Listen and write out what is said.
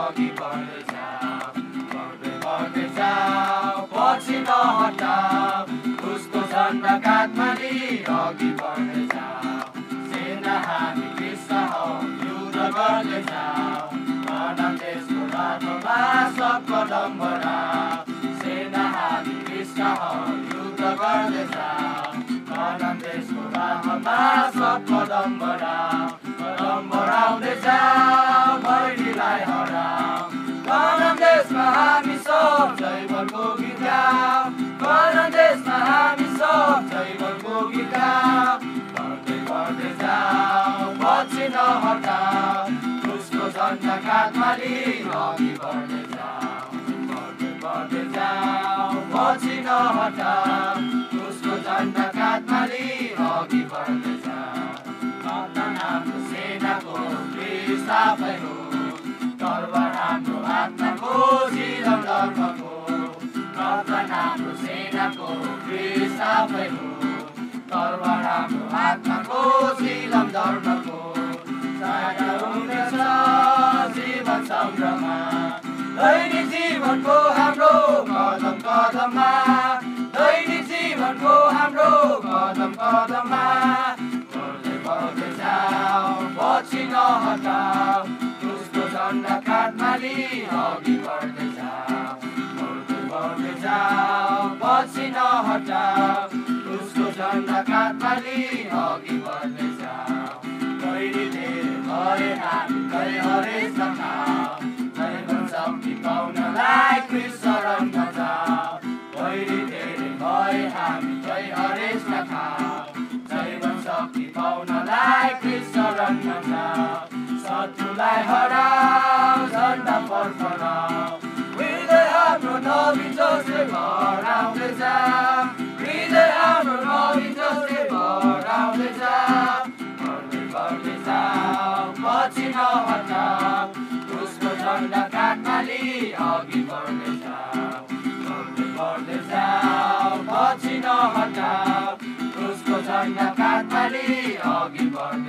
अघि बढ्दै जाऊ, बढ्दै जाऊ, पछि नहटाऊ, उसको झन्डा काँधमा लिई अघि बढ्दै जाऊ। सेना हामी कृष्ण हौ, युद्ध गर्दै जाऊ, बनाऊ देशको धर्ममा सबको दम बढाऊ। सेना हामी कृष्ण हौ, युद्ध गर्दै जाऊ, बनाऊ देशको धर्ममा सबको दम बढाऊ। कदम बढाउँदै जाऊ, बैरीलाई हराऊ, बनाऊ देशमा हामी सब जैवनको गीत गाऊ, बनाऊ देशमा हामी सब जैवनको गीत गाऊ। बढ्दै जाऊ, पछि नहटाऊ, उसको झन्डा काँधमा लिई अघि बढ्दै जाऊ, बढ्दै जाऊ, पछि नहटाऊ, उसको झन्डा काँधमा लिई अघि बढ्दै जाऊ। कप्तान हाम्रो सेनाको क्रिस्ट आफै हो, तरबार हाम्रो आत्माको झिलम धर्मको। कप्तान हाम्रो सेनाको क्रिस्ट आफै हो, तरबार हाम्रो आत्माको झिलम धर्मको। साझा हुनेछ जीवन सङ्ग्राममा, दैनिक जीवनको हाम्रो कदम कदममा, दैनिक जीवनको हाम्रो कदम कदममा। बढ्दै जाऊ, पछि नहटाऊ, उसको झन्डा काँधमा लिई अघि बढ्दै जाऊ, बढ्दै जाऊ, पछि नहटाऊ, उसको झन्डा काँधमा लिई अघि बढ्दै जाऊ। कहिले धेरै भए हामी कहिले हरेस नखाऊ, जैवन शक्ति पाउनलाई कृष्ण शरणमा जाऊ। कहिले धेरै भए हामी कहिले हरेस नखाऊ, जैवन शक्ति पाउनलाई कृष्ण शरणमा जाऊ। शत्रुलाई हराऊ, झन्डा फर्काऊ, हृदय हाम्रो नवीन जोसले भराउँदै जाऊ, हृदय हाम्रो नवीन जोसले भराउँदै जाऊ। बढ्दै जाऊ, पछि नहटाऊ, उसको झन्डा काँधमा लिई अघि बढ्दै जाऊ, बढ्दै जाऊ, पछि नहटाऊ, उसको झन्डा काँधमा लिई अघि बढ्दै